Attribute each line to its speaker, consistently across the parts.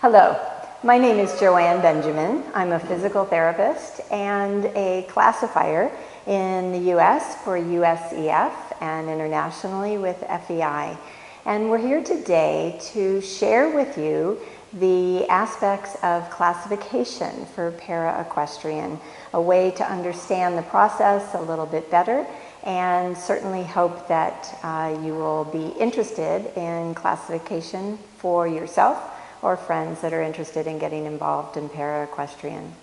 Speaker 1: Hello, my name is Joann Benjamin. I'm a physical therapist and a classifier in the US for USEF and internationally with FEI. And we're here today to share with you the aspects of classification for para-equestrian, a way to understand the process a little bit better, and certainly hope that you will be interested in classification for yourself or friends that are interested in getting involved in para-equestrian.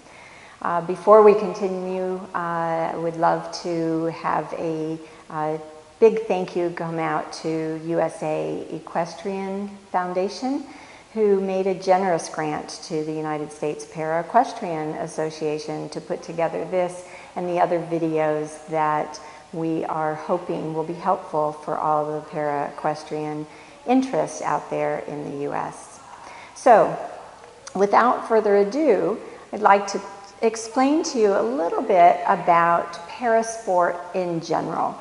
Speaker 1: Before we continue, I would love to have a big thank you come out to USA Equestrian Foundation, who made a generous grant to the United States Para-Equestrian Association to put together this and the other videos that we are hoping will be helpful for all the para-equestrian interests out there in the US. So, without further ado, I'd like to explain to you a little bit about parasport in general.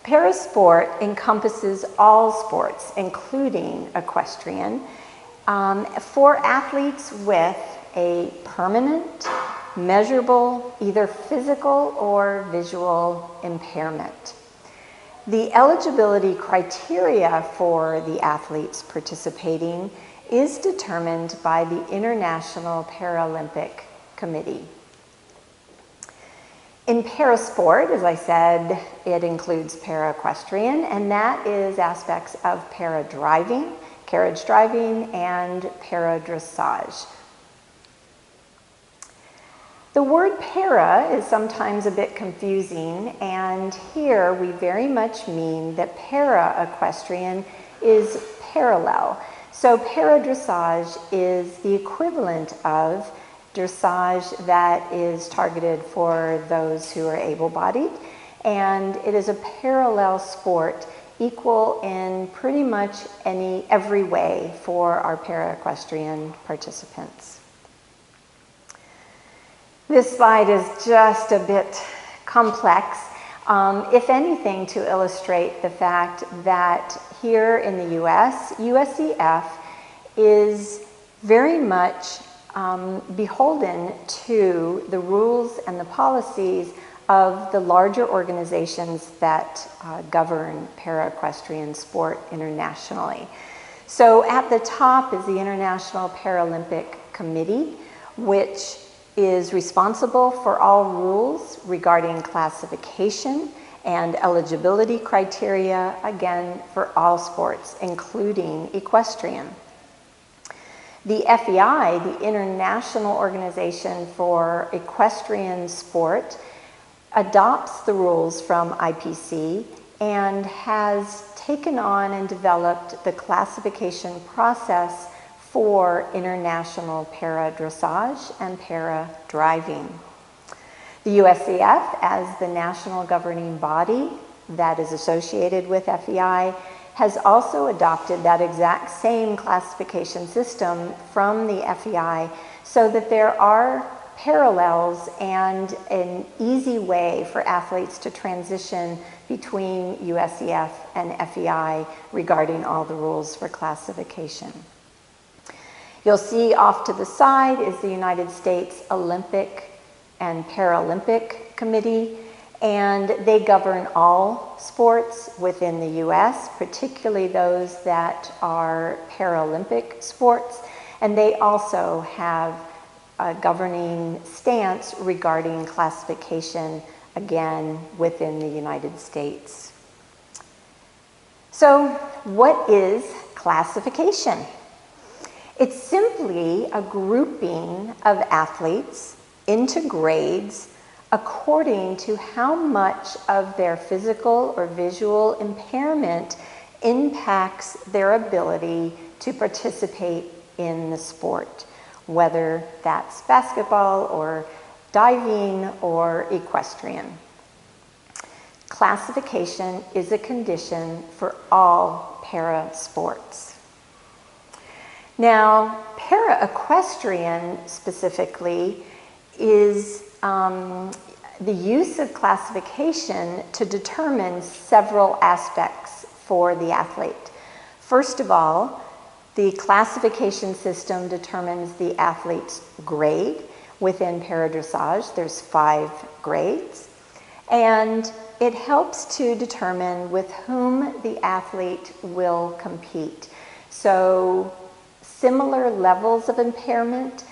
Speaker 1: Parasport encompasses all sports, including equestrian, for athletes with a permanent, measurable, either physical or visual impairment. The eligibility criteria for the athletes participating is determined by the International Paralympic Committee. In parasport, as I said, it includes para-equestrian, and that is aspects of para-driving, carriage driving, and para-dressage. The word para is sometimes a bit confusing, and here we very much mean that para-equestrian is parallel. So para-dressage is the equivalent of dressage that is targeted for those who are able-bodied, and it is a parallel sport equal in pretty much every way for our para-equestrian participants. This slide is just a bit complex, if anything, to illustrate the fact that here in the US, USEF is very much beholden to the rules and the policies of the larger organizations that govern para-equestrian sport internationally. So at the top is the International Paralympic Committee, which is responsible for all rules regarding classification and eligibility criteria, again, for all sports, including equestrian. The FEI, the International Organization for Equestrian Sport, adopts the rules from IPC and has taken on and developed the classification process for international para-dressage and para-driving. The USEF, as the national governing body that is associated with FEI, has also adopted that exact same classification system from the FEI so that there are parallels and an easy way for athletes to transition between USEF and FEI regarding all the rules for classification. You'll see off to the side is the United States Olympic and Paralympic Committee, and they govern all sports within the US, particularly those that are Paralympic sports, and they also have a governing stance regarding classification, again, within the United States. So, what is classification? It's simply a grouping of athletes into grades according to how much of their physical or visual impairment impacts their ability to participate in the sport, whether that's basketball or diving or equestrian. Classification is a condition for all para sports. Now, para-equestrian specifically is the use of classification to determine several aspects for the athlete. First of all, The classification system determines the athlete's grade within paradressage. There's 5 grades. And it helps to determine with whom the athlete will compete. So similar levels of impairment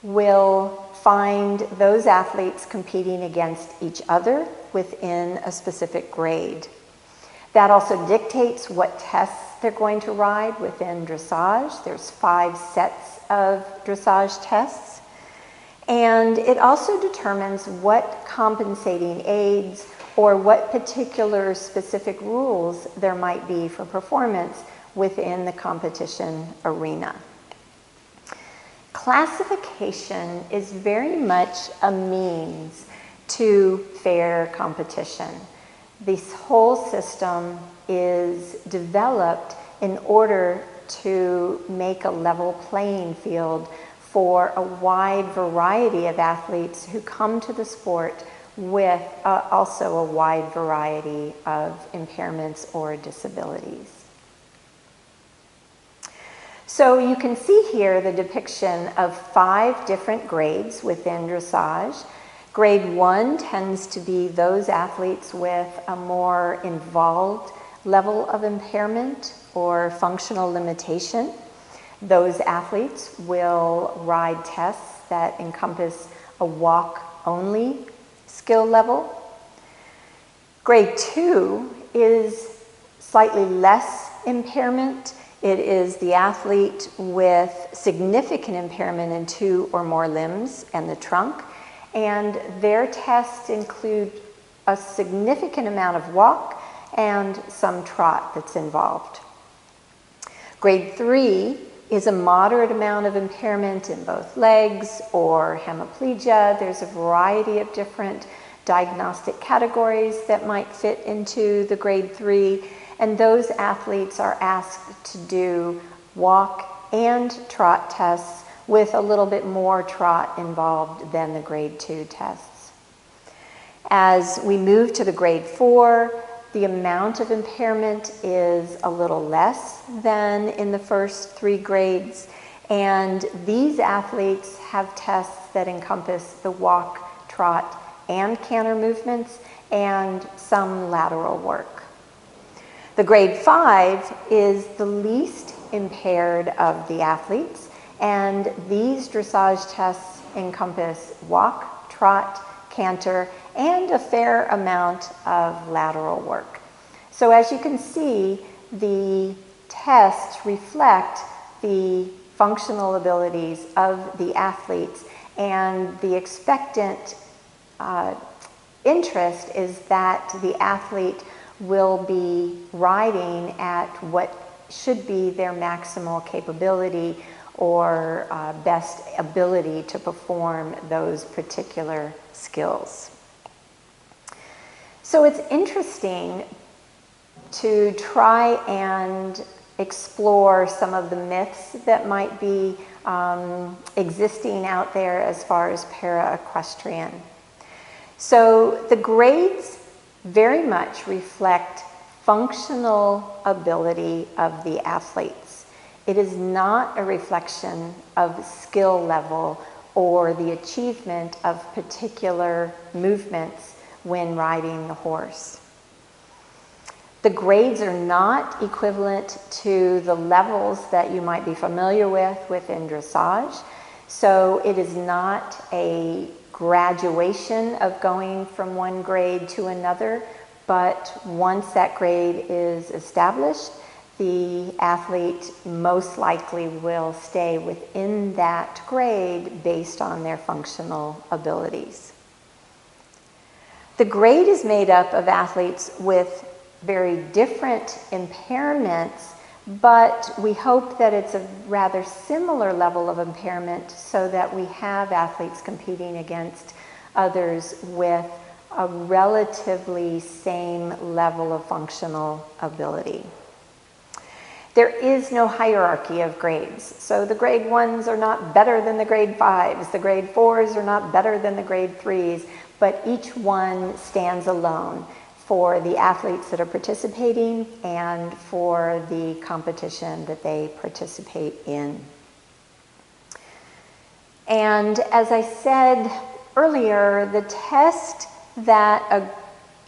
Speaker 1: will find those athletes competing against each other within a specific grade. That also dictates what tests they're going to ride within dressage. There's 5 sets of dressage tests. And it also determines what compensating aids or what particular specific rules there might be for performance within the competition arena. Classification is very much a means to fair competition. This whole system is developed in order to make a level playing field for a wide variety of athletes who come to the sport with also a wide variety of impairments or disabilities. So you can see here the depiction of 5 different grades within dressage. Grade 1 tends to be those athletes with a more involved level of impairment or functional limitation. Those athletes will ride tests that encompass a walk-only skill level. Grade 2 is slightly less impairment. It is the athlete with significant impairment in 2 or more limbs and the trunk, and their tests include a significant amount of walk and some trot that's involved. Grade 3 is a moderate amount of impairment in both legs or hemiplegia. There's a variety of different diagnostic categories that might fit into the grade 3, and those athletes are asked to do walk and trot tests with a little bit more trot involved than the grade 2 tests. As we move to the grade 4, the amount of impairment is a little less than in the first 3 grades, and these athletes have tests that encompass the walk, trot, and canter movements and some lateral work. The grade 5 is the least impaired of the athletes, and these dressage tests encompass walk, trot, canter, and a fair amount of lateral work. So as you can see, the tests reflect the functional abilities of the athletes, and the expectant interest is that the athlete will be riding at what should be their maximal capability or best ability to perform those particular skills. So it's interesting to try and explore some of the myths that might be existing out there as far as para-equestrian. So the grades very much reflect functional ability of the athletes. It is not a reflection of skill level or the achievement of particular movements when riding the horse. The grades are not equivalent to the levels that you might be familiar with within dressage. So it is not a graduation of going from one grade to another, but once that grade is established, the athlete most likely will stay within that grade based on their functional abilities. The grade is made up of athletes with very different impairments, but we hope that it's a rather similar level of impairment so that we have athletes competing against others with a relatively same level of functional ability. There is no hierarchy of grades. So the grade 1s are not better than the grade 5s. The grade 4s are not better than the grade 3s, but each one stands alone. for the athletes that are participating and for the competition that they participate in. And as I said earlier, the test that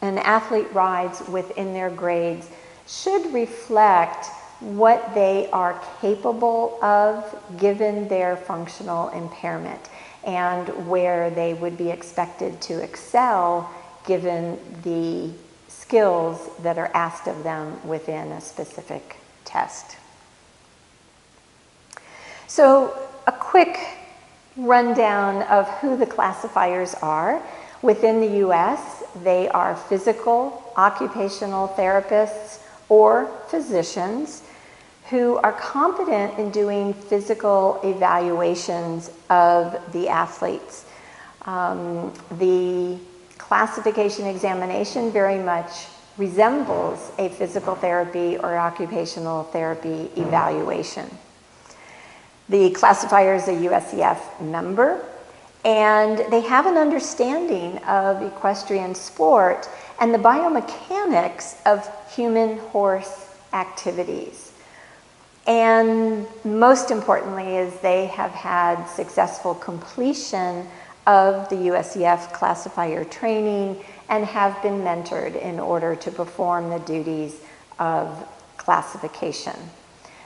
Speaker 1: an athlete rides within their grades should reflect what they are capable of given their functional impairment and where they would be expected to excel given the skills that are asked of them within a specific test. So a quick rundown of who the classifiers are. Within the US, they are physical, occupational therapists, or physicians who are competent in doing physical evaluations of the athletes. The classification examination very much resembles a physical therapy or occupational therapy evaluation. The classifier is a USEF member, and they have an understanding of equestrian sport and the biomechanics of human-horse activities. And most importantly is they have had successful completion of the USEF classifier training and have been mentored in order to perform the duties of classification.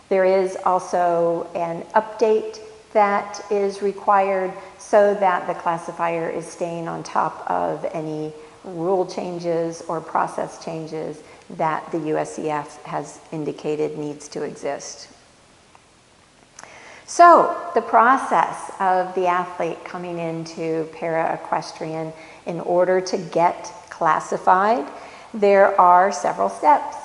Speaker 1: There is also an update that is required so that the classifier is staying on top of any rule changes or process changes that the USEF has indicated needs to exist. So the process of the athlete coming into para-equestrian in order to get classified, there are several steps.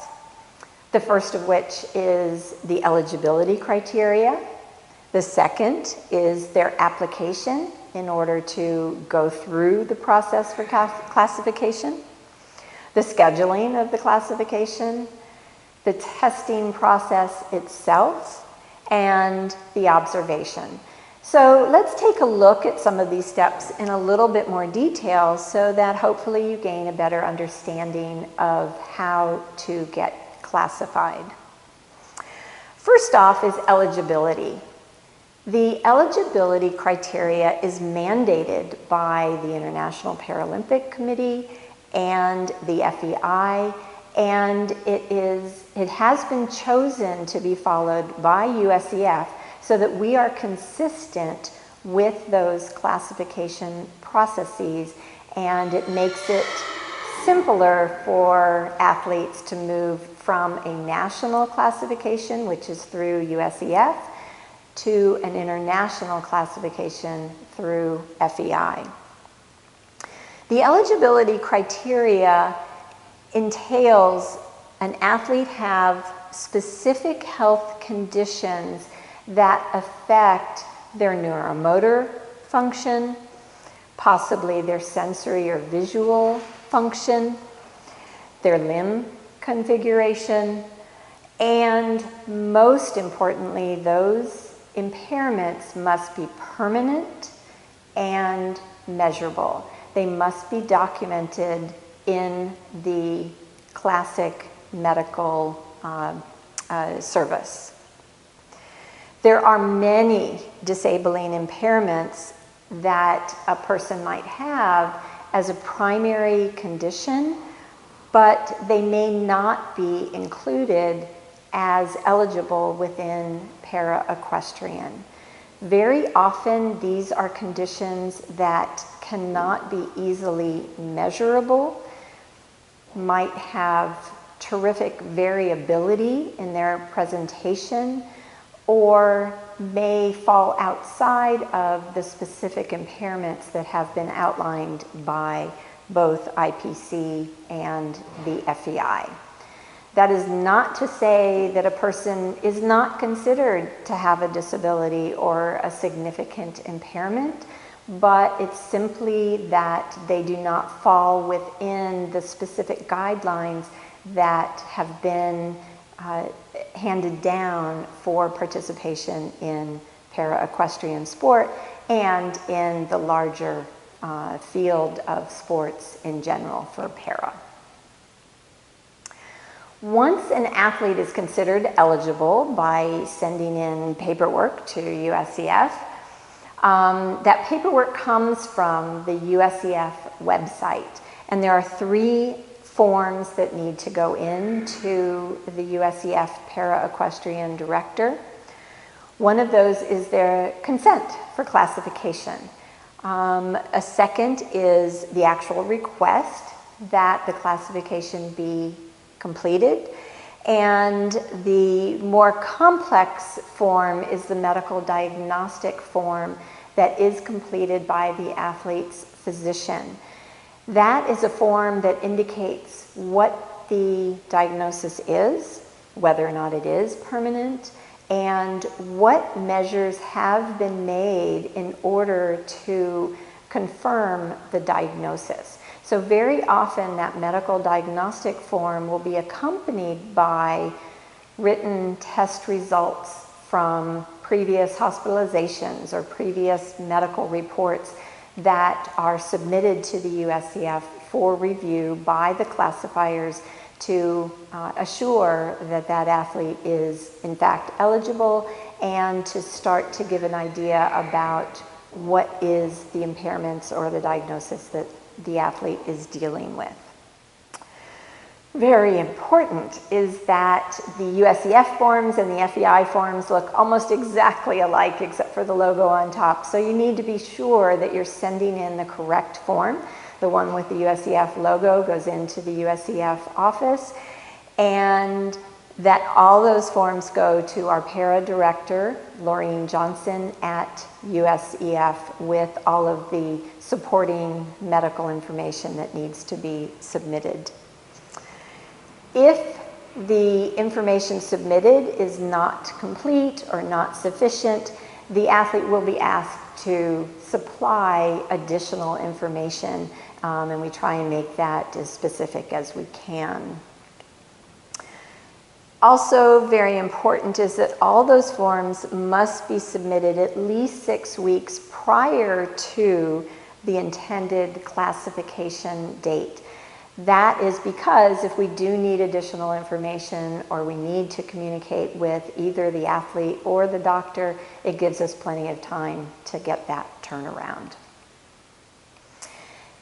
Speaker 1: The first of which is the eligibility criteria. The second is their application in order to go through the process for classification, the scheduling of the classification, the testing process itself, and the observation. So let's take a look at some of these steps in a little bit more detail so that hopefully you gain a better understanding of how to get classified. First off is eligibility. The eligibility criteria is mandated by the International Paralympic Committee and the FEI, and it has been chosen to be followed by USEF so that we are consistent with those classification processes, and it makes it simpler for athletes to move from a national classification, which is through USEF, to an international classification through FEI. The eligibility criteria entails an athlete have specific health conditions that affect their neuromotor function, possibly their sensory or visual function, their limb configuration, and most importantly, those impairments must be permanent and measurable. They must be documented in the classic medical service. There are many disabling impairments that a person might have as a primary condition, but they may not be included as eligible within para-equestrian. Very often these are conditions that cannot be easily measurable, might have terrific variability in their presentation, or may fall outside of the specific impairments that have been outlined by both IPC and the FEI. That is not to say that a person is not considered to have a disability or a significant impairment, but it's simply that they do not fall within the specific guidelines that have been handed down for participation in para-equestrian sport and in the larger field of sports in general for para. Once an athlete is considered eligible by sending in paperwork to USCF, that paperwork comes from the USCF website, and there are 3 forms that need to go into the USCF Para-Equestrian Director. One of those is their consent for classification. A second is the actual request that the classification be completed. And the more complex form is the medical diagnostic form that is completed by the athlete's physician. That is a form that indicates what the diagnosis is, whether or not it is permanent, and what measures have been made in order to confirm the diagnosis. So very often that medical diagnostic form will be accompanied by written test results from previous hospitalizations or previous medical reports that are submitted to the USCF for review by the classifiers to assure that that athlete is in fact eligible and to start to give an idea about what is the impairments or the diagnosis that the athlete is dealing with. Very important is that the USCF forms and the FEI forms look almost exactly alike except for the logo on top. So you need to be sure that you're sending in the correct form. The one with the USCF logo goes into the USCF office, and that all those forms go to our para director, Laureen Johnson, at USCF with all of the supporting medical information that needs to be submitted. If the information submitted is not complete or not sufficient, the athlete will be asked to supply additional information, and we try and make that as specific as we can. Also very important is that all those forms must be submitted at least 6 weeks prior to the intended classification date. That is because if we do need additional information or we need to communicate with either the athlete or the doctor, it gives us plenty of time to get that turnaround.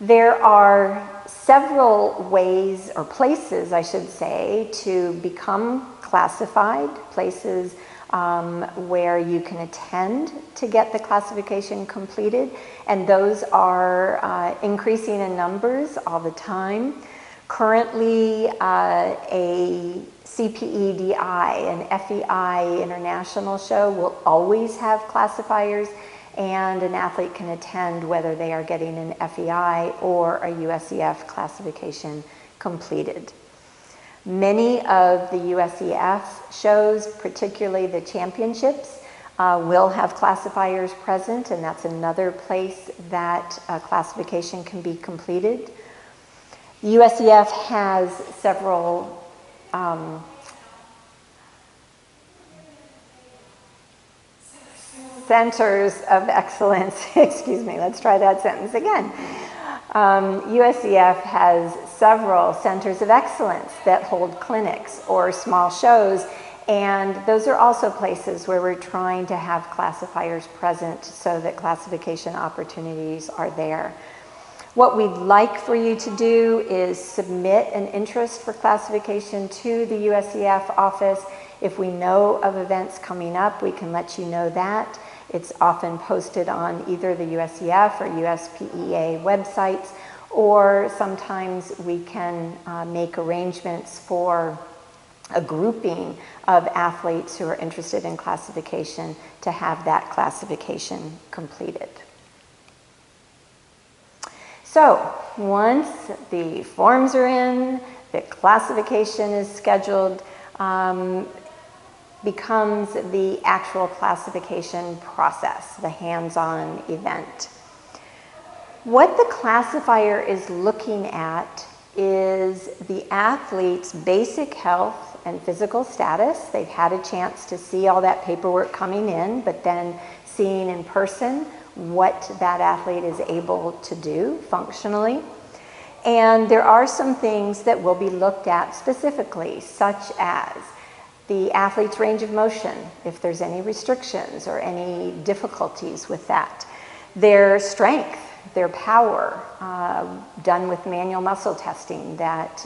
Speaker 1: There are several ways, or places I should say, to become classified, places where you can attend to get the classification completed, and those are increasing in numbers all the time. Currently, a CPEDI, an FEI international show will always have classifiers, and an athlete can attend whether they are getting an FEI or a USCF classification completed. Many of the USCF shows, particularly the championships, will have classifiers present, and that's another place that classification can be completed. USCF has several centers of excellence. Excuse me, let's try that sentence again. USCF has several centers of excellence that hold clinics or small shows, and those are also places where we're trying to have classifiers present so that classification opportunities are there. What we'd like for you to do is submit an interest for classification to the USCF office. If we know of events coming up, we can let you know that. It's often posted on either the USCF or USPEA websites, or sometimes we can make arrangements for a grouping of athletes who are interested in classification to have that classification completed. So once the forms are in, the classification is scheduled, becomes the actual classification process, the hands-on event. What the classifier is looking at is the athlete's basic health and physical status. They've had a chance to see all that paperwork coming in, but then seeing in person what that athlete is able to do functionally. And there are some things that will be looked at specifically, such as the athlete's range of motion, if there's any restrictions or any difficulties with that, their strength, their power, done with manual muscle testing that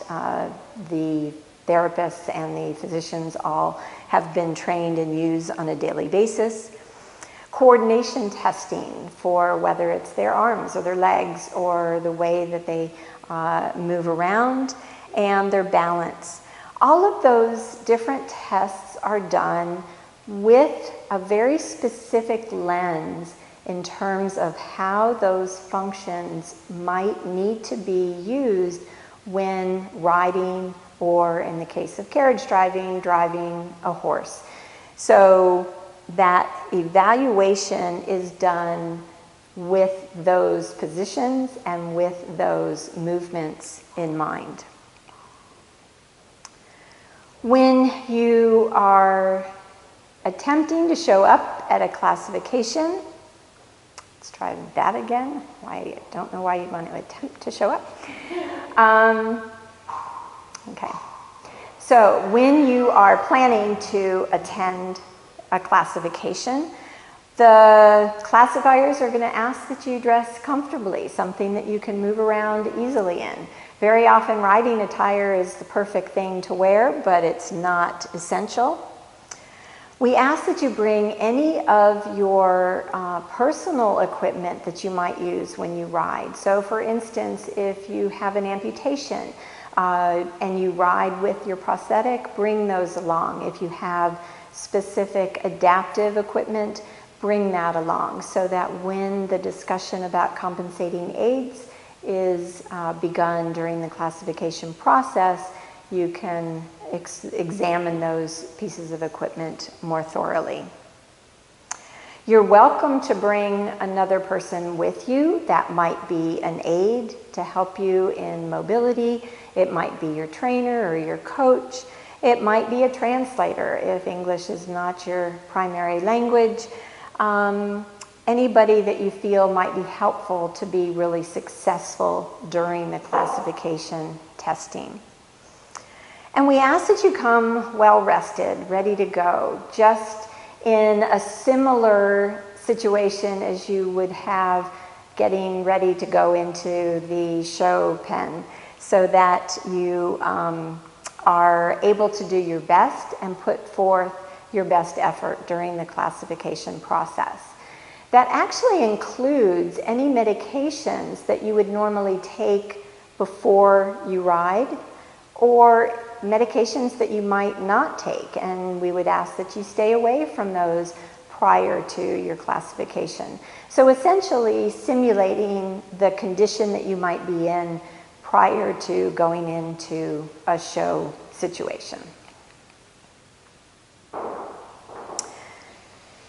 Speaker 1: the therapists and the physicians all have been trained and use on a daily basis. Coordination testing for whether it's their arms or their legs or the way that they move around, and their balance. All of those different tests are done with a very specific lens in terms of how those functions might need to be used when riding, or in the case of carriage driving, driving a horse. So that evaluation is done with those positions and with those movements in mind. When you are attempting to show up at a classification, let's try that again. I don't know why you'd want to attempt to show up. Okay. So when you are planning to attend a classification, the classifiers are going to ask that you dress comfortably, something that you can move around easily in. Very often riding attire is the perfect thing to wear, but it's not essential. We ask that you bring any of your personal equipment that you might use when you ride. So for instance, if you have an amputation and you ride with your prosthetic, bring those along. If you have specific adaptive equipment, bring that along so that when the discussion about compensating aids is begun during the classification process, you can examine those pieces of equipment more thoroughly. You're welcome to bring another person with you. That might be an aid to help you in mobility. It might be your trainer or your coach. It might be a translator if English is not your primary language. Anybody that you feel might be helpful to be really successful during the classification testing. And we ask that you come well rested, ready to go, just in a similar situation as you would have getting ready to go into the show pen, so that you are able to do your best and put forth your best effort during the classification process. That actually includes any medications that you would normally take before you ride, or medications that you might not take, and we would ask that you stay away from those prior to your classification. So essentially simulating the condition that you might be in prior to going into a show situation.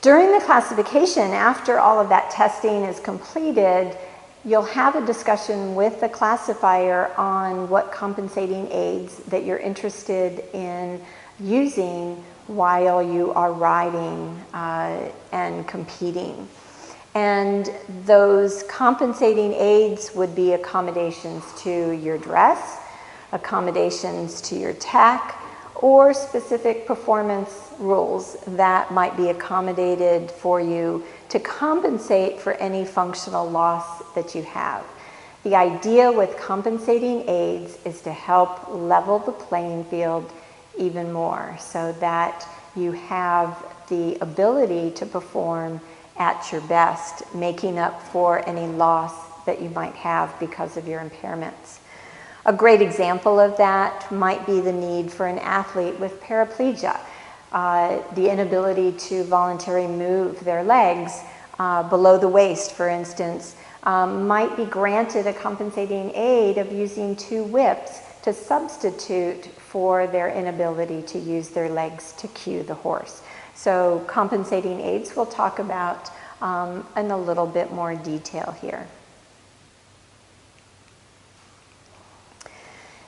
Speaker 1: During the classification, after all of that testing is completed, you'll have a discussion with the classifier on what compensating aids that you're interested in using while you are riding and competing. And those compensating aids would be accommodations to your dress, accommodations to your tack, or specific performance rules that might be accommodated for you to compensate for any functional loss that you have. The idea with compensating aids is to help level the playing field even more so that you have the ability to perform at your best, making up for any loss that you might have because of your impairments. A great example of that might be the need for an athlete with paraplegia, the inability to voluntarily move their legs below the waist, for instance, might be granted a compensating aid of using 2 whips to substitute for their inability to use their legs to cue the horse. So compensating aids we'll talk about in a little bit more detail here.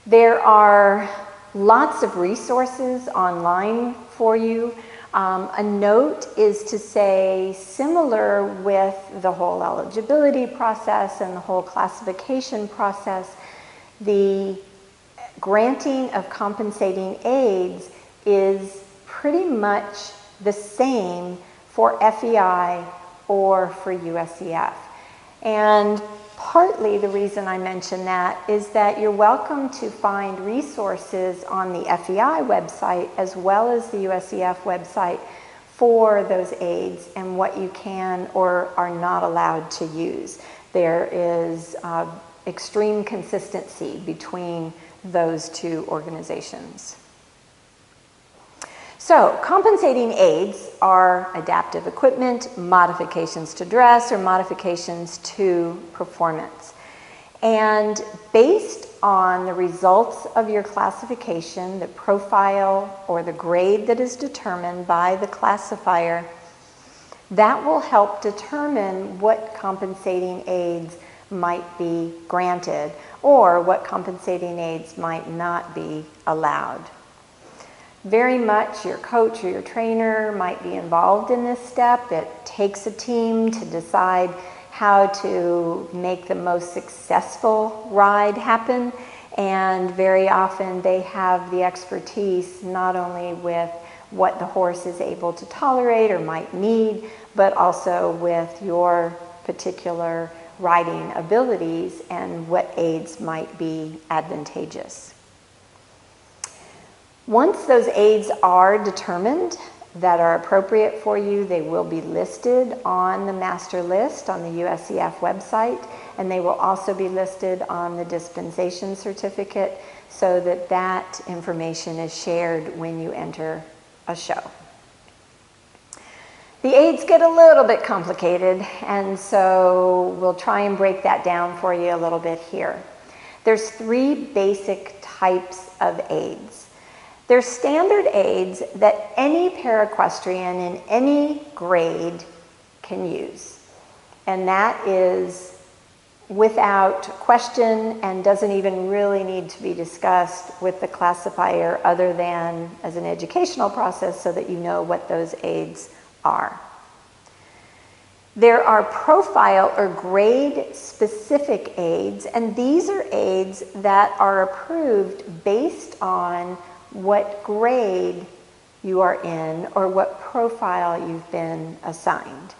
Speaker 1: There are lots of resources online for you. A note is to say, similar with the whole eligibility process and the whole classification process, The granting of compensating aids is pretty much the same for FEI or for USEF. And partly the reason I mention that is that you're welcome to find resources on the FEI website as well as the USEF website for those aids and what you can or are not allowed to use. There is extreme consistency between those two organizations. So, compensating aids are adaptive equipment, modifications to dress, or modifications to performance. And based on the results of your classification, the profile or the grade that is determined by the classifier, that will help determine what compensating aids might be granted or what compensating aids might not be allowed. Very much your coach or your trainer might be involved in this step. It takes a team to decide how to make the most successful ride happen, and very often they have the expertise not only with what the horse is able to tolerate or might need, but also with your particular riding abilities and what aids might be advantageous. Once those aids are determined that are appropriate for you, they will be listed on the master list on the USEF website, and they will also be listed on the dispensation certificate so that that information is shared when you enter a show. The aids get a little bit complicated, and so we'll try and break that down for you a little bit here. There's 3 basic types of aids. There's standard aids that any paraequestrian in any grade can use. And that is without question and doesn't even really need to be discussed with the classifier other than as an educational process so that you know what those aids are. There are profile or grade specific aids, and these are aids that are approved based on what grade you are in or what profile you've been assigned.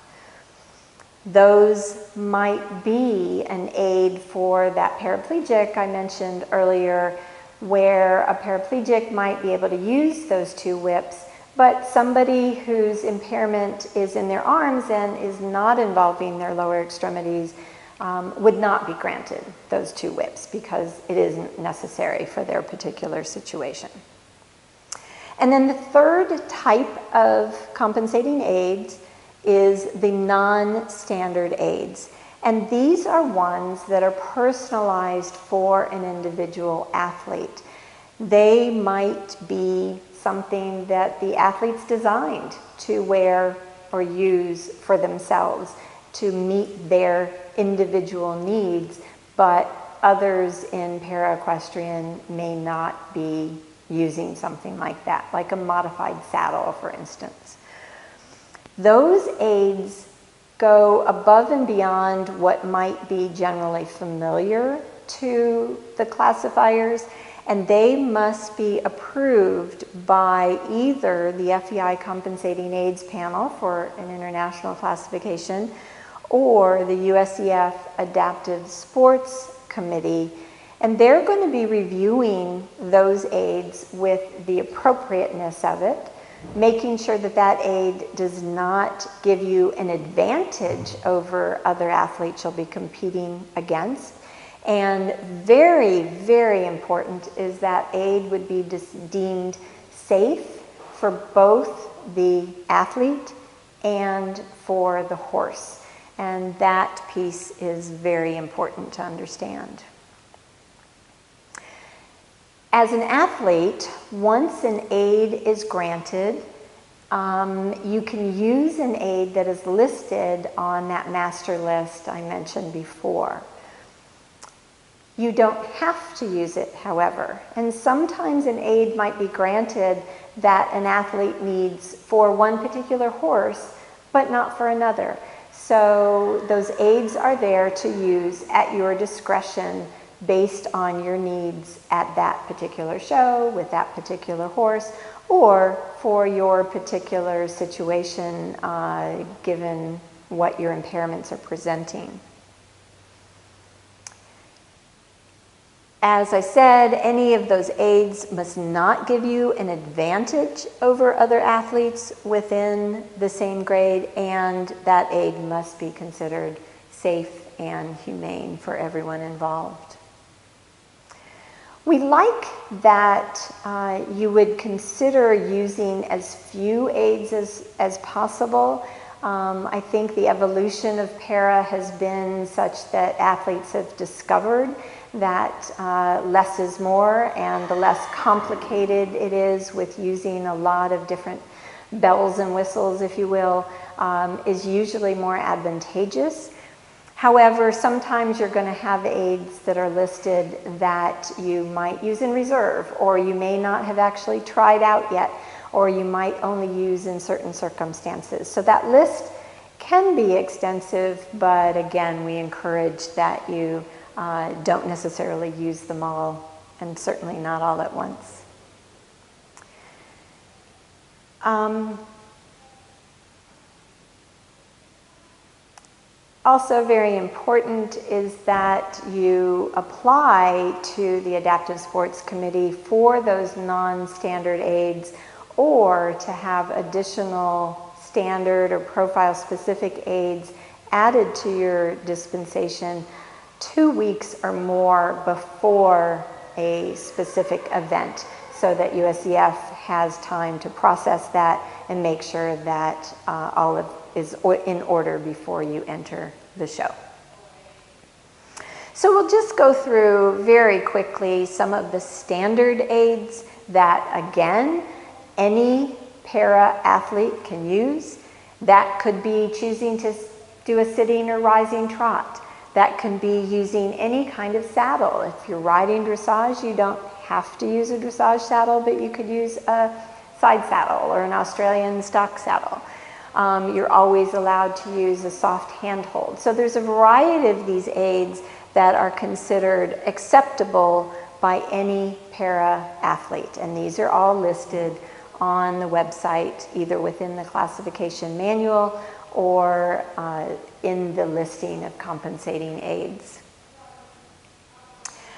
Speaker 1: Those might be an aid for that paraplegic I mentioned earlier, where a paraplegic might be able to use those 2 whips, but somebody whose impairment is in their arms and is not involving their lower extremities would not be granted those 2 whips because it isn't necessary for their particular situation. And then the third type of compensating aids is the non-standard aids. And these are ones that are personalized for an individual athlete. They might be something that the athlete's designed to wear or use for themselves to meet their individual needs, but others in paraequestrian may not be using something like that, like a modified saddle, for instance. Those aids go above and beyond what might be generally familiar to the classifiers, and they must be approved by either the FEI Compensating Aids Panel for an international classification or the USEF Adaptive Sports Committee. And they're going to be reviewing those aids with the appropriateness of it, making sure that that aid does not give you an advantage over other athletes you'll be competing against. And very, very important is that aid would be deemed safe for both the athlete and for the horse. And that piece is very important to understand. As an athlete, once an aid is granted, you can use an aid that is listed on that master list I mentioned before. You don't have to use it, however, and sometimes an aid might be granted that an athlete needs for one particular horse, but not for another. So those aids are there to use at your discretion based on your needs at that particular show with that particular horse, or for your particular situation given what your impairments are presenting. As I said, any of those aids must not give you an advantage over other athletes within the same grade, and that aid must be considered safe and humane for everyone involved. We like that you would consider using as few aids as possible. I think the evolution of para has been such that athletes have discovered that less is more, and the less complicated it is with using a lot of different bells and whistles, if you will, is usually more advantageous. However, sometimes you're going to have aids that are listed that you might use in reserve, or you may not have actually tried out yet, or you might only use in certain circumstances. So that list can be extensive, but again, we encourage that you don't necessarily use them all, and certainly not all at once. Also very important is that you apply to the Adaptive Sports Committee for those non-standard aids, or to have additional standard or profile-specific aids added to your dispensation 2 weeks or more before a specific event, so that USEF has time to process that and make sure that all is in order before you enter the show. So we'll just go through very quickly some of the standard aids that, again, any para athlete can use. That could be choosing to do a sitting or rising trot. That can be using any kind of saddle. If you're riding dressage, you don't have to use a dressage saddle, but you could use a side saddle or an Australian stock saddle. You're always allowed to use a soft handhold. So there's a variety of these aids that are considered acceptable by any para athlete, and these are all listed on the website, either within the classification manual or in the listing of compensating aids.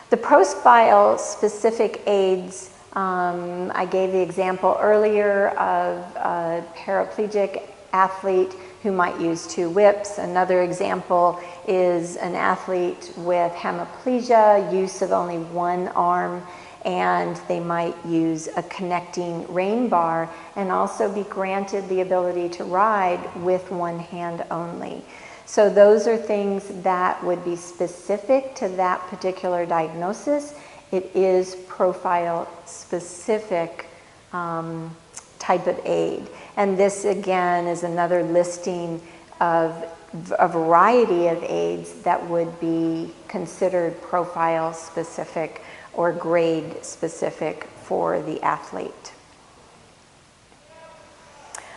Speaker 1: The profile specific aids, I gave the example earlier of a paraplegic athlete who might use 2 whips. Another example is an athlete with hemiplegia, use of only 1 arm, and they might use a connecting rein bar and also be granted the ability to ride with 1 hand only. So those are things that would be specific to that particular diagnosis. It is profile specific type of aid. And this again is another listing of a variety of aids that would be considered profile specific or grade specific for the athlete.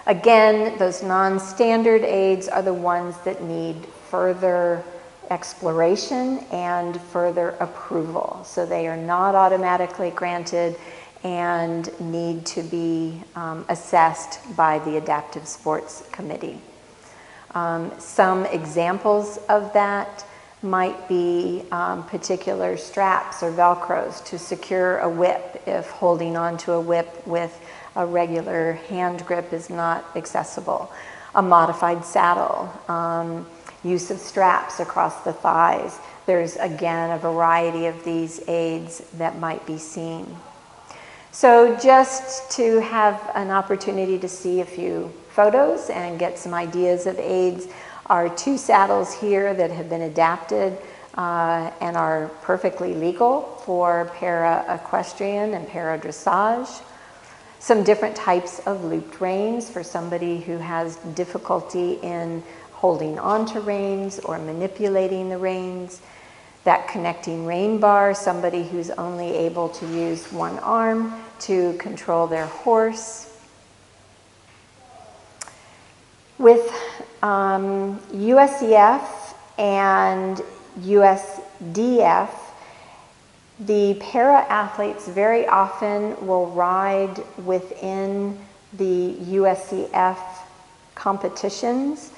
Speaker 1: Again, those non-standard aids are the ones that need further exploration and further approval. So they are not automatically granted and need to be assessed by the Adaptive Sports Committee. Some examples of that might be particular straps or Velcros to secure a whip if holding onto a whip with a regular hand grip is not accessible. A modified saddle, use of straps across the thighs. There's again a variety of these aids that might be seen. So just to have an opportunity to see a few photos and get some ideas of aids, are 2 saddles here that have been adapted and are perfectly legal for para-equestrian and para-dressage. Some different types of looped reins for somebody who has difficulty in holding onto reins or manipulating the reins. That connecting rein bar, somebody who's only able to use 1 arm to control their horse. With USEF and USDF The para-athletes very often will ride within the USCF competitions,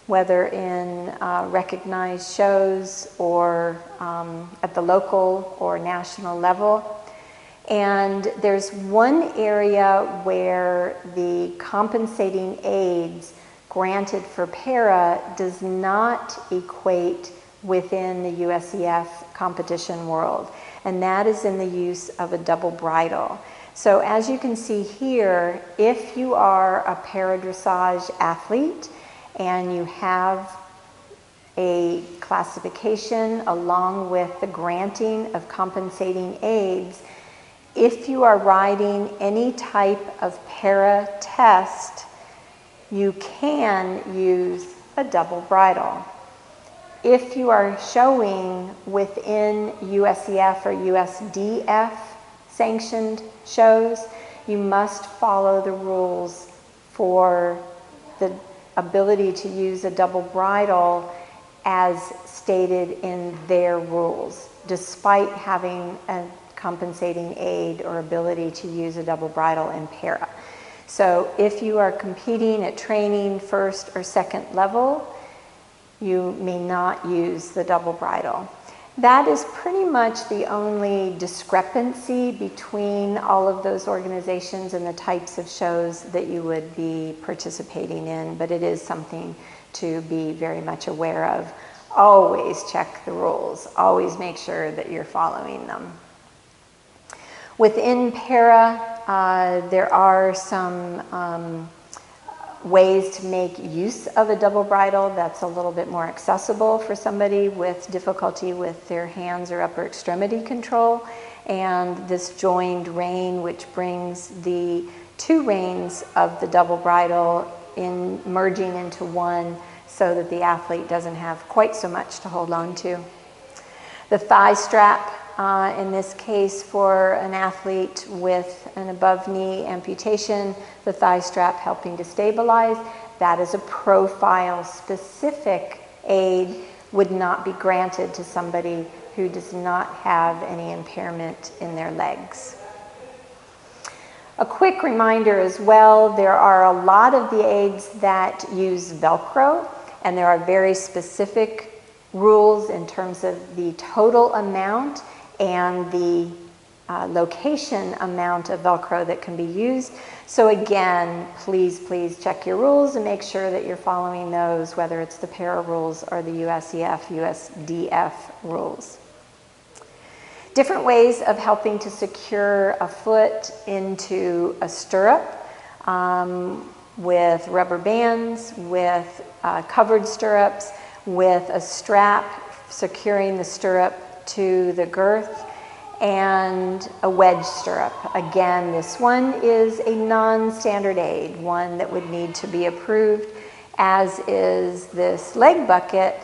Speaker 1: whether in recognized shows or at the local or national level. And there's one area where the compensating aids granted for para does not equate within the USCF competition world, and that is in the use of a double bridle. So as you can see here, if you are a para dressage athlete and you have a classification along with the granting of compensating aids, if you are riding any type of para test, you can use a double bridle. If you are showing within USCF or USDF sanctioned shows, you must follow the rules for the ability to use a double bridle as stated in their rules, despite having a compensating aid or ability to use a double bridle in para. So if you are competing at training first or second level, you may not use the double bridle. That is pretty much the only discrepancy between all of those organizations and the types of shows that you would be participating in, but it is something to be very much aware of. Always check the rules. Always make sure that you're following them. Within para, there are some ways to make use of a double bridle that's a little bit more accessible for somebody with difficulty with their hands or upper extremity control. And this joined rein, which brings the two reins of the double bridle in merging into one so that the athlete doesn't have quite so much to hold on to. The thigh strap, in this case for an athlete with an above knee amputation, the thigh strap helping to stabilize, that is a profile specific aid, would not be granted to somebody who does not have any impairment in their legs. A quick reminder as well, there are a lot of the aids that use Velcro, and there are very specific rules in terms of the total amount and the location amount of Velcro that can be used. So again, please check your rules and make sure that you're following those, whether it's the para rules or the USCF, USDF rules. Different ways of helping to secure a foot into a stirrup, with rubber bands, with covered stirrups, with a strap securing the stirrup to the girth, and a wedge stirrup. Again, this one is a non-standard aid, one that would need to be approved, as is this leg bucket,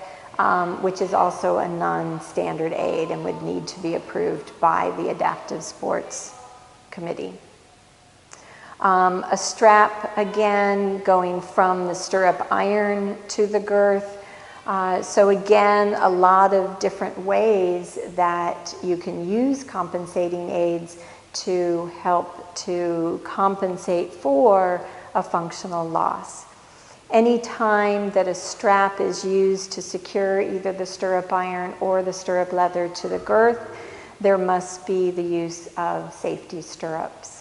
Speaker 1: which is also a non-standard aid and would need to be approved by the Adaptive Sports Committee. A strap, again, going from the stirrup iron to the girth. So again, a lot of different ways that you can use compensating aids to help to compensate for a functional loss. Anytime that a strap is used to secure either the stirrup iron or the stirrup leather to the girth, there must be the use of safety stirrups.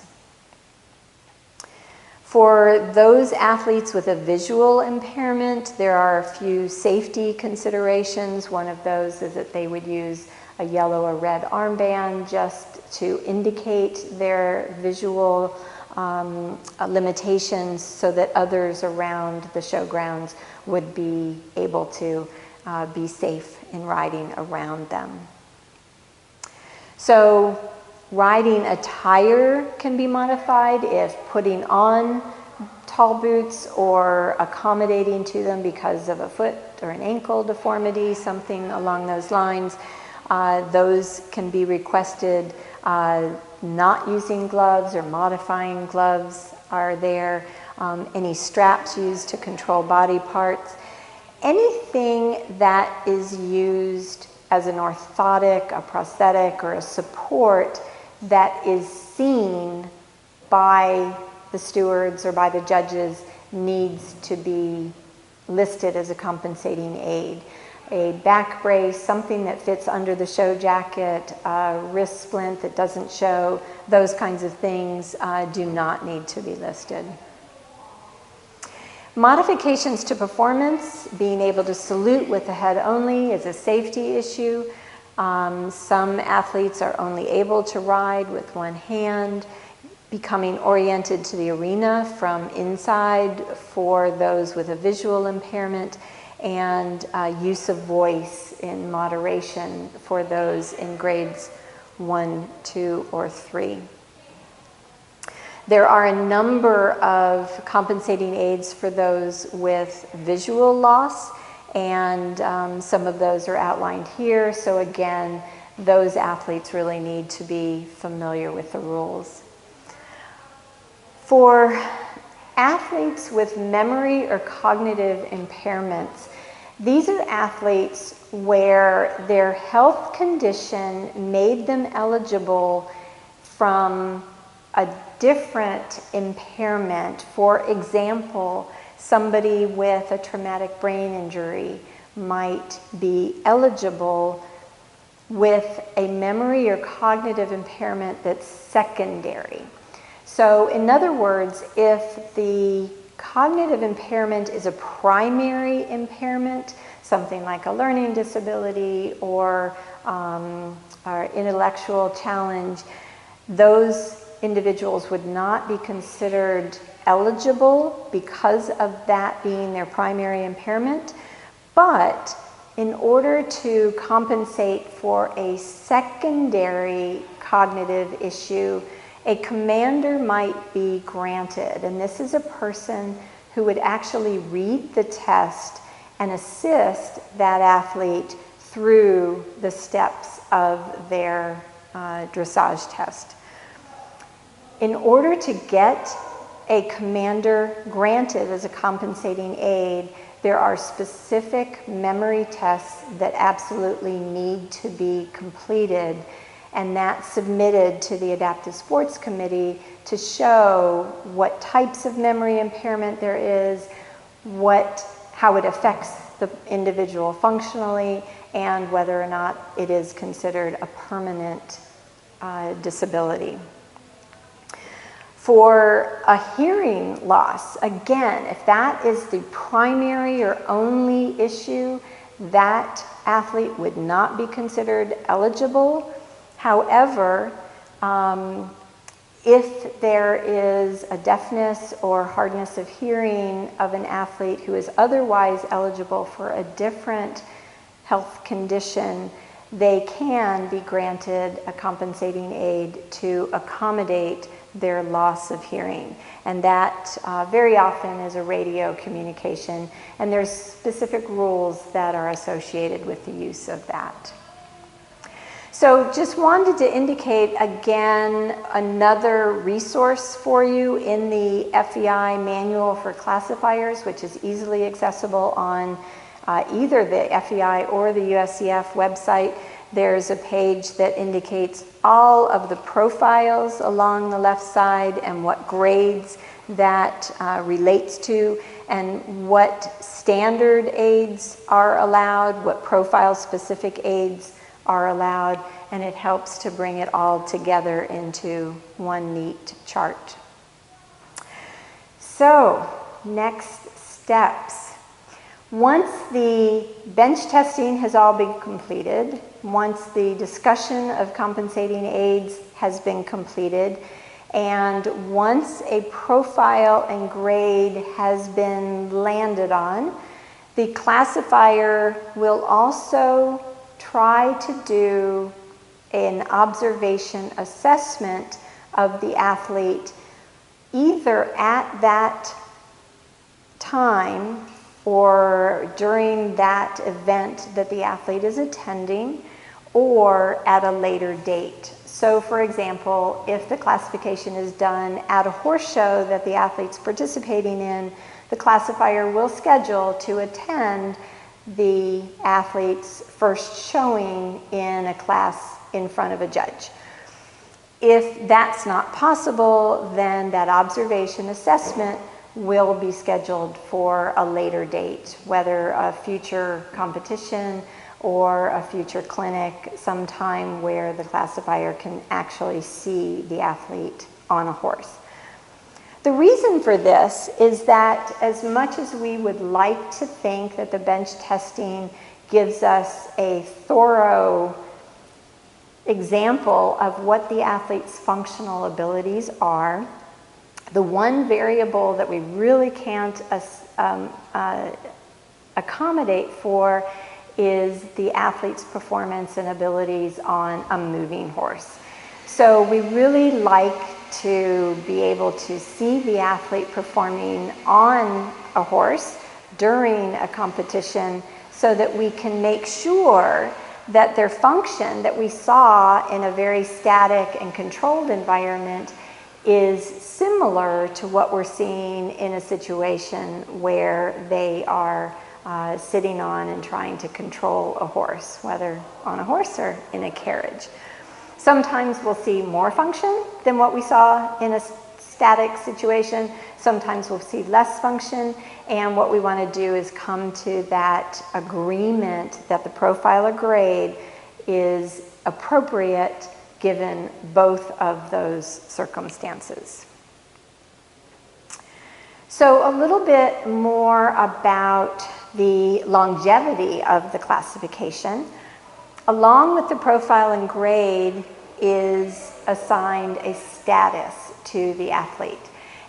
Speaker 1: For those athletes with a visual impairment, there are a few safety considerations. One of those is that they would use a yellow or red armband just to indicate their visual limitations so that others around the showgrounds would be able to be safe in riding around them. So riding attire can be modified if putting on tall boots or accommodating to them because of a foot or an ankle deformity, something along those lines. Those can be requested. Not using gloves or modifying gloves are there. Any straps used to control body parts. Anything that is used as an orthotic, a prosthetic, or a support that is seen by the stewards or by the judges needs to be listed as a compensating aid. A back brace, something that fits under the show jacket, a wrist splint that doesn't show, those kinds of things do not need to be listed. Modifications to performance, being able to salute with the head only is a safety issue. Some athletes are only able to ride with one hand. Becoming oriented to the arena from inside for those with a visual impairment, and use of voice in moderation for those in grades 1, 2, or 3. There are a number of compensating aids for those with visual loss, and some of those are outlined here. So again, those athletes really need to be familiar with the rules. For athletes with memory or cognitive impairments, these are athletes where their health condition made them eligible from a different impairment. For example, somebody with a traumatic brain injury might be eligible with a memory or cognitive impairment that's secondary. So in other words, if the cognitive impairment is a primary impairment, something like a learning disability or intellectual challenge, those individuals would not be considered eligible because of that being their primary impairment. But in order to compensate for a secondary cognitive issue, a commander might be granted, and this is a person who would actually read the test and assist that athlete through the steps of their dressage test. In order to get a commander granted as a compensating aid, there are specific memory tests that absolutely need to be completed, and that's submitted to the Adaptive Sports Committee to show what types of memory impairment there is, how it affects the individual functionally, and whether or not it is considered a permanent disability. For a hearing loss, again, if that is the primary or only issue, that athlete would not be considered eligible. However, if there is a deafness or hardness of hearing of an athlete who is otherwise eligible for a different health condition, they can be granted a compensating aid to accommodate their loss of hearing. And that very often is a radio communication, and there's specific rules that are associated with the use of that. So just wanted to indicate again another resource for you in the FEI Manual for Classifiers, which is easily accessible on either the FEI or the USCF website. There's a page that indicates all of the profiles along the left side and what grades that relates to, and what standard aids are allowed, what profile-specific aids are allowed, and it helps to bring it all together into one neat chart. So, next steps. Once the bench testing has all been completed, once the discussion of compensating aids has been completed, and once a profile and grade has been landed on, the classifier will also try to do an observation assessment of the athlete either at that time or during that event that the athlete is attending, or at a later date. So for example, if the classification is done at a horse show that the athlete's participating in, the classifier will schedule to attend the athlete's first showing in a class in front of a judge. If that's not possible, then that observation assessment will be scheduled for a later date, whether a future competition or a future clinic, sometime where the classifier can actually see the athlete on a horse. The reason for this is that as much as we would like to think that the bench testing gives us a thorough example of what the athlete's functional abilities are, the one variable that we really can't accommodate for is the athlete's performance and abilities on a moving horse. So we really like to be able to see the athlete performing on a horse during a competition so that we can make sure that their function that we saw in a very static and controlled environment is similar to what we're seeing in a situation where they are sitting on and trying to control a horse, whether on a horse or in a carriage. Sometimes we'll see more function than what we saw in a static situation. Sometimes we'll see less function, and what we want to do is come to that agreement that the profiler grade is appropriate given both of those circumstances. So a little bit more about the longevity of the classification. Along with the profile and grade is assigned a status to the athlete.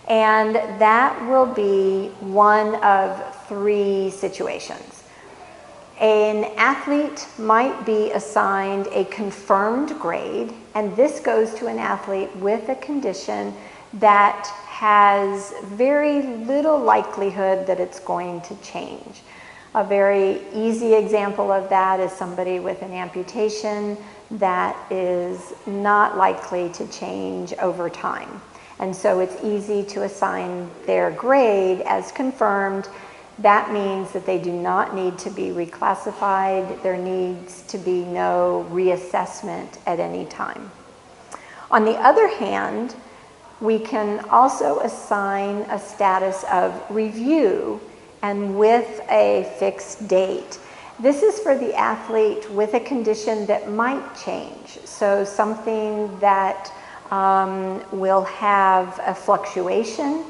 Speaker 1: And that will be one of three situations. An athlete might be assigned a confirmed grade, and this goes to an athlete with a condition that has very little likelihood that it's going to change. A very easy example of that is somebody with an amputation that is not likely to change over time. And so it's easy to assign their grade as confirmed. That means that they do not need to be reclassified. There needs to be no reassessment at any time. On the other hand, we can also assign a status of review and with a fixed date. This is for the athlete with a condition that might change. So something that will have a fluctuation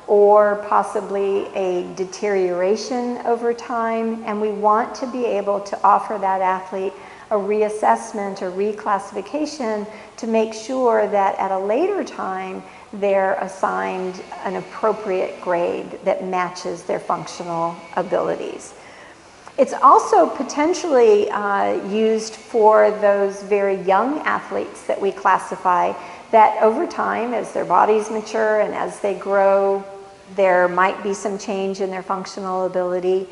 Speaker 1: or possibly a deterioration over time, and we want to be able to offer that athlete a reassessment or reclassification to make sure that at a later time they're assigned an appropriate grade that matches their functional abilities. It's also potentially used for those very young athletes that we classify, that over time, as their bodies mature and as they grow, there might be some change in their functional ability.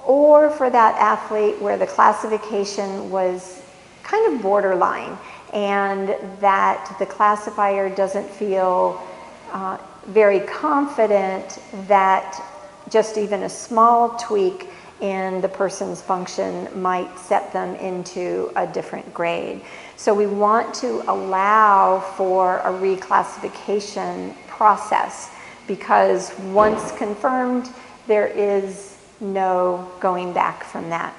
Speaker 1: Or for that athlete where the classification was kind of borderline and that the classifier doesn't feel very confident that just even a small tweak in the person's function might set them into a different grade. So we want to allow for a reclassification process because once confirmed, there is no going back from that.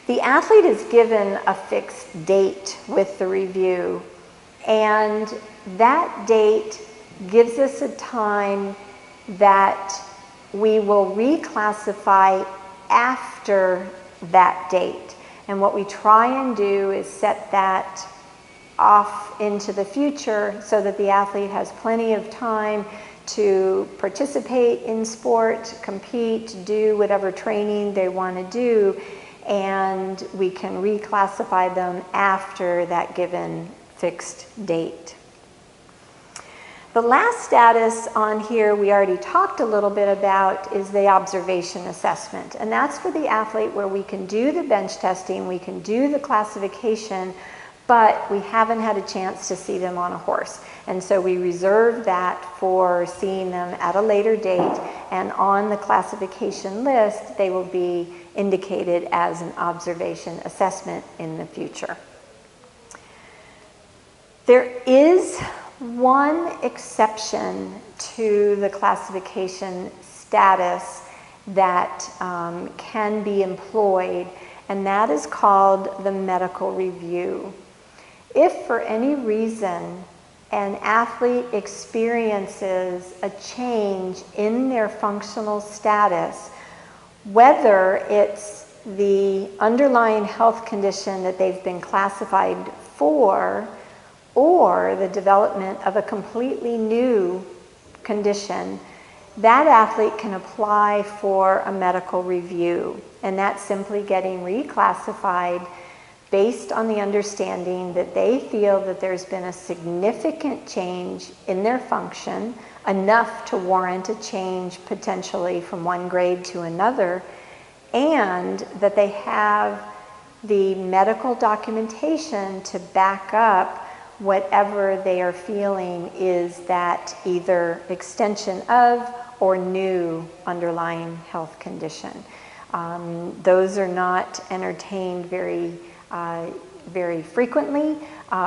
Speaker 1: The athlete is given a fixed date with the review, and that date gives us a time that we will reclassify after that date. And what we try and do is set that off into the future so that the athlete has plenty of time to participate in sport, compete, do whatever training they want to do, and we can reclassify them after that given fixed date. The last status on here we already talked a little bit about is the observation assessment. And that's for the athlete where we can do the bench testing, we can do the classification, but we haven't had a chance to see them on a horse. And so we reserve that for seeing them at a later date, and on the classification list, they will be indicated as an observation assessment in the future. There is one exception to the classification status that can be employed, and that is called the medical review. If for any reason an athlete experiences a change in their functional status, whether it's the underlying health condition that they've been classified for, or the development of a completely new condition, that athlete can apply for a medical review. And that's simply getting reclassified based on the understanding that they feel that there's been a significant change in their function, enough to warrant a change potentially from one grade to another, and that they have the medical documentation to back up whatever they are feeling is that either extension of or new underlying health condition. Those are not entertained very frequently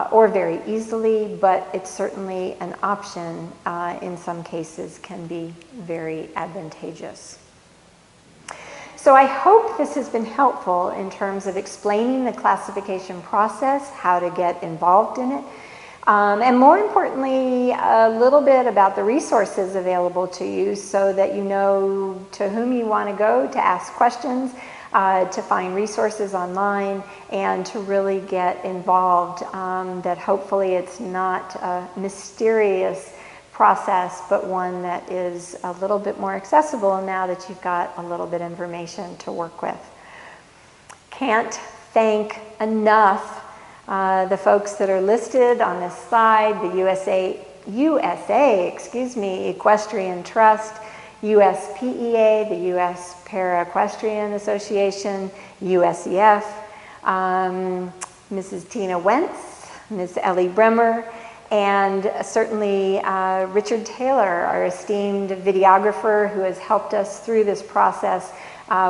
Speaker 1: or very easily, but it's certainly an option. In some cases can be very advantageous. So I hope this has been helpful in terms of explaining the classification process, how to get involved in it, and more importantly, a little bit about the resources available to you so that you know to whom you want to go to ask questions, to find resources online, and to really get involved, that hopefully it's not a mysterious process, but one that is a little bit more accessible now that you've got a little bit of information to work with. Can't thank enough the folks that are listed on this slide: the USA Equestrian Trust, USPEA, the US Para-Equestrian Association, USEF, Mrs. Tina Wentz, Ms. Ellie Bremer, and certainly Richard Taylor, our esteemed videographer who has helped us through this process.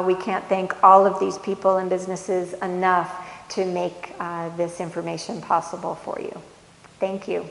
Speaker 1: We can't thank all of these people and businesses enough to make this information possible for you. Thank you.